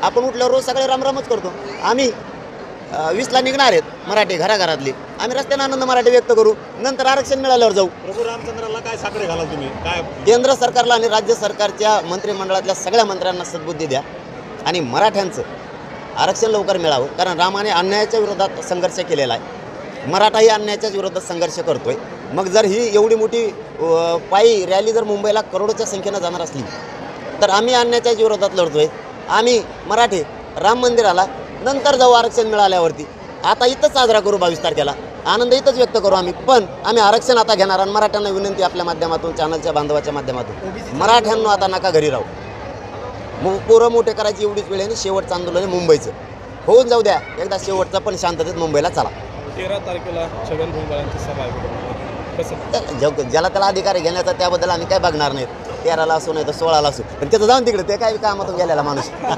आपण उठल्यावर रोज सगळे रामरामच करतो. आम्ही 20ला निघणार आहेत मराठी घराघरातली. आम्ही रस्त्याने आनंद मराठी व्यक्त करू, नंतर आरक्षण मिळाल्यावर जाऊ. प्रभू रामचंद्राला काय साकडे घाला तुम्ही काय? केंद्र सरकारला आणि राज्य सरकारच्या मंत्रिमंडळातल्या सगळ्या मंत्र्यांना सद्बुद्धी द्या आणि मराठ्यांचं आरक्षण लवकर मिळावं. कारण रामाने अन्यायाच्या विरोधात संघर्ष केलेला आहे, मराठाही अन्यायाच्याच विरोधात संघर्ष करतोय. मग जर ही एवढी मोठी पायी रॅली जर मुंबईला करोडोच्या संख्येनं जाणार असली तर आम्ही अन्यायाच्या विरोधात लढतोय. आम्ही मराठी राम मंदिराला नंतर जाऊ आरक्षण मिळाल्यावरती. आता इथंच साजरा करू 22 तारखेला, आनंद इथंच व्यक्त करू आम्ही. पण आम्ही आरक्षण आता घेणार. आणि मराठ्यांना विनंती आपल्या माध्यमातून, चॅनलच्या बांधवाच्या माध्यमातून, मराठ्यांना आता नका घरी राहू. पोरं मोठे करायची एवढीच वेळ आहे. शेवटचं आंदोलन आहे मुंबईचं, होऊन जाऊ द्या एकदा शेवटचं. पण शांततेत मुंबईला चला. 13 तारखेला छगन भुजबळांची सभा आहे, कसं ज्याला त्याला अधिकार घेण्याचा त्याबद्दल आम्ही काय बघणार नाहीत. 13ला असो नाही तर 16ला असो, पण त्याचं जाऊन तिकडे ते काय कामातून गेलेला माणूस.